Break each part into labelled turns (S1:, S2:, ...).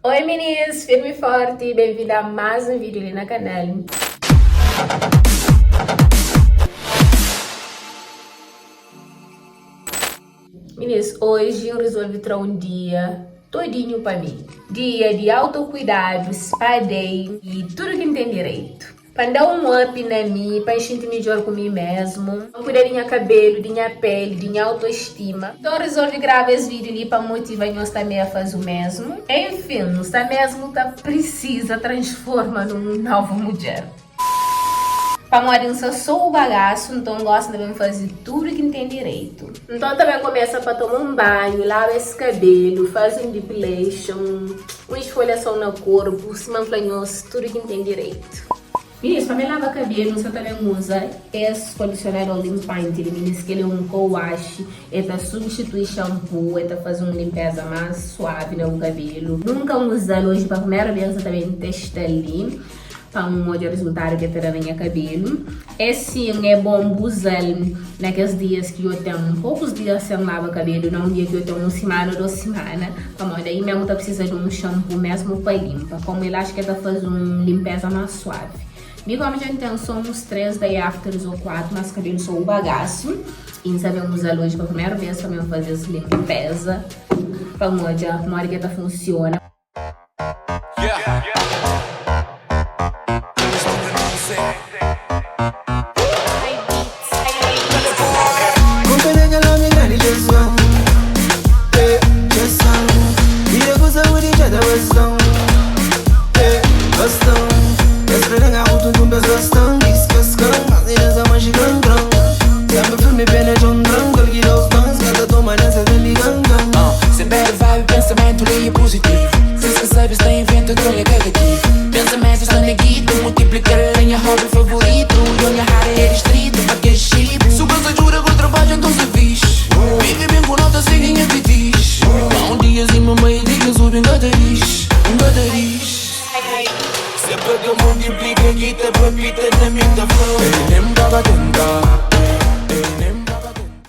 S1: Oi meninas, firme e forte, bem-vindo a mais um vídeo ali no canal. Meninas, hoje eu resolvi trazer um dia todinho para mim. Dia de autocuidado, spa day e tudo que tem direito. Para dar um up na mim, para sentir melhor comigo mesmo, para cuidar de minha cabelo, de minha pele, de minha autoestima. Então eu resolvi gravar esse vídeo ali para motivar nós também a fazer o mesmo. Enfim, nós mesmo precisa transformar numa nova mulher. Para morar só o bagaço, então gosto de fazer tudo que tem direito. Então também começa para tomar um banho, lavar esse cabelo, faz um depilation, uma esfoliação no corpo, se manflanhoso, tudo que tem direito. Meninas, para me lavar cabelo, você também usa esse condicionador limpante, meninas, que ele é um co-wash, ele substitui shampoo, ele faz uma limpeza mais suave no cabelo. Nunca usa hoje, para a primeira vez eu também testa ali, para um outro resultado que terá no meu cabelo. Esse é bom usar naqueles dias que eu tenho poucos dias sem lavar cabelo, não um dia que eu tenho uma semana ou 2 semanas, como daí mesmo tá precisando de um shampoo mesmo para limpar, como ele acha que tá fazendo uma limpeza mais suave. Me como já então são uns 3 daí afters ou 4, mas cabelo só o bagaço. E sabemos usar hoje pela primeira vez também fazer essa limpeza para uma hora que tá funciona.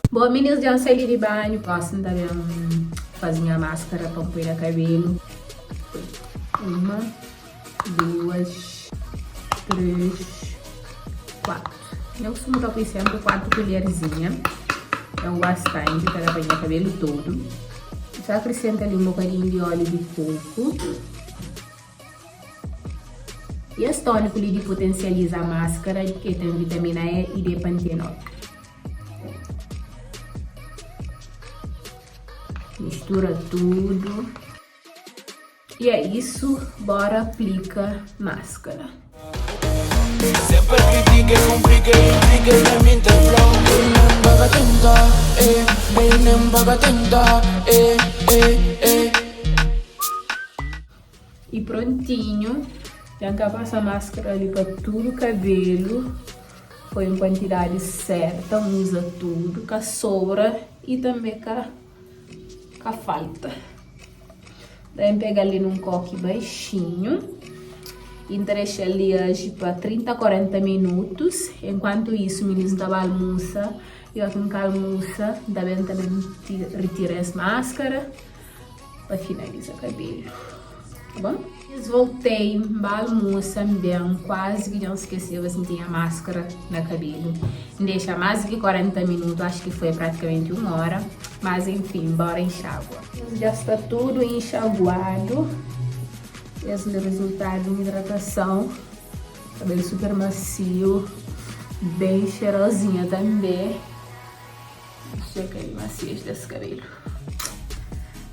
S1: Bom, meninas, já saí de banho, posso também fazer a máscara para pôr no cabelo. 1, 2, 3, 4. Eu costumo estar sempre 4 colherzinhas. É o bastante para banhar o cabelo todo. Só acrescenta ali um bocadinho de óleo de coco. E esse tônico ali de potencializa a máscara, que tem vitamina E e de pantenol. Mistura tudo. E é isso, bora aplica máscara. E prontinho. Já que passa a máscara ali para tudo o cabelo. Foi em quantidade certa, usa tudo, com a sobra e também com a falta. Daí pega ali num coque baixinho e deixa ali agir para 30 a 40 minutos. Enquanto isso, meninos da almoça, eu com a almoça, também retira essa máscara para finalizar o cabelo. Tá bom? Voltei para almoça bem, quase que não esqueci, eu tinha a máscara no cabelo. Deixa mais de 40 minutos, acho que foi praticamente 1 hora. Mas enfim, bora enxágua. Já está tudo enxaguado. Esse é o resultado de hidratação. Cabelo super macio, bem cheirosinha também. Checa aí maciez desse cabelo.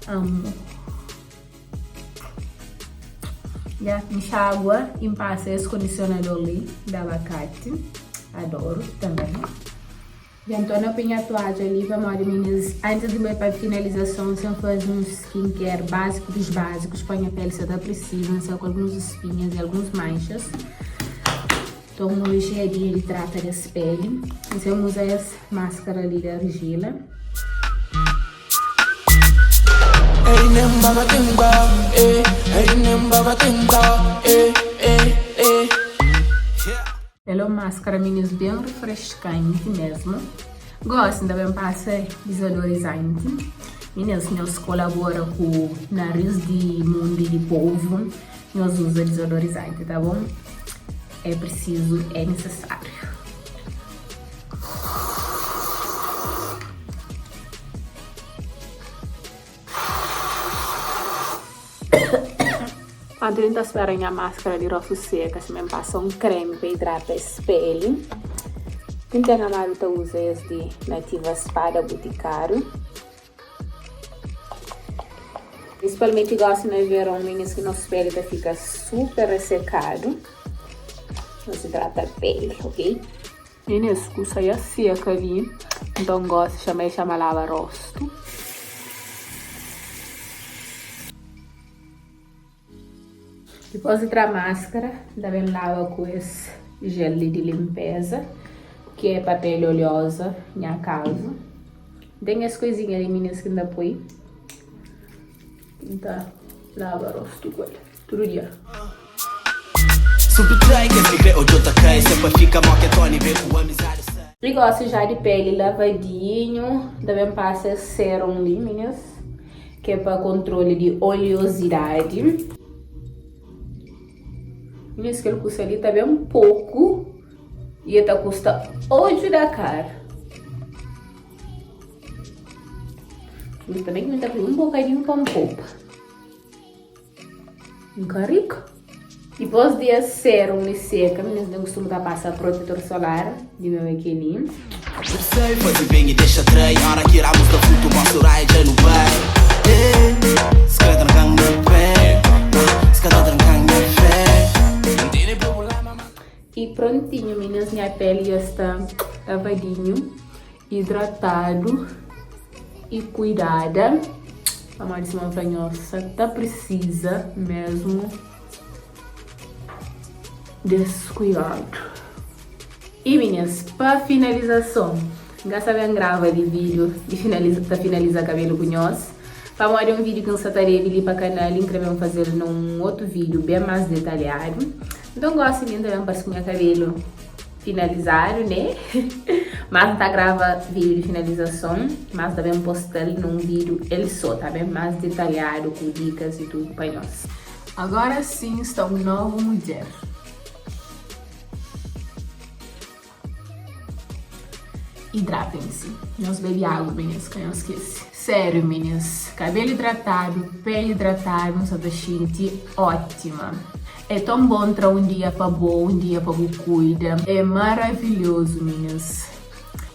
S1: Amo. Já enxágua e passa esse condicionador ali da abacate. Adoro também. Já estou na pinhatuagem ali, vamos, meninas. Antes de ir para a finalização, você faz um skincare básico dos básicos. Põe a pele se está precisa, só com algumas espinhas e algumas manchas. Então, uma ligeirinha ele trata dessa pele. Você usa essa máscara ali da argila. Ela é uma máscara, meninas, bem refrescante mesmo. Gosto, também passa desodorizante. Meninas, nós colabora com o Nariz de Mundo de Povo. Nós usa desodorizante, tá bom? É preciso, é necessário. Quando a gente espera a máscara de rosto seca, se me passa um creme para hidratar a pele. Quem tem a Maruta usa este Nativa Espada Boticário. Principalmente gosto no verão, meninas, que nossa pele fica super ressecado. Nos hidrata a pele, ok? Meninas, custa aí seca ali, então gosto de chamar lava rosto. Depois de a máscara, também lava com esse gel de limpeza, que é papel oleosa, minha casa. Tem as coisinhas ali, meninas, que ainda põe. Então, lava o rosto com ele, todo dia. Eu gosto já de pele lavadinho, também passa serum ali, meninas, que é para controle de oleosidade. Meninas, que ele custa ali também um pouco, e ele custa 8 da cara. E também me dá um bocadinho para um pouco. Fica rico. Depois de serum e seca, meninas, eu costumo passar protetor solar de meu equilinho. E prontinho, meninas, minha pele já está lavadinho, hidratado e cuidada. A Maríssima Fanhosa tá precisa mesmo descuidado. E meninas, para finalização, gasta bem grava de vídeo de finalizar cabelo com nós. Para mais um vídeo que eu estarei ali para o canal, vamos fazer num outro vídeo bem mais detalhado. Então gosto de também para o meu cabelo finalizado, né? Mas tá grava vídeo de finalização, mas também postar num vídeo ele só, tá bem mais detalhado com dicas e tudo para nós. Agora sim está uma nova mulher. Hidratem-se. Nós bebe água, meninas, que eu não esqueci. Sério, meninas. Cabelo hidratado, pele hidratada, nossa gente ótima. É tão bom entrar um dia para bom, um dia para cuida. É maravilhoso, meninas.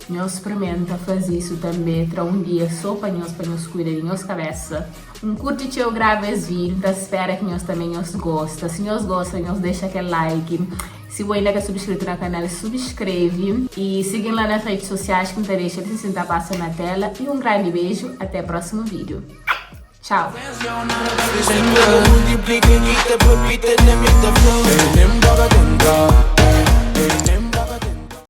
S1: Nós experimenta fazer isso também, entrar um dia só para nós cuidar de nossa cabeça. Curte que eu gravo esse vídeo, tá? Espera que nós também gosta. Se nós gosta, nós deixa aquele like. Se você ainda é subscrito no canal, subscreve. E siga lá nas redes sociais que não deixa de se sentar passando na tela. E um grande beijo, até o próximo vídeo. Tchau!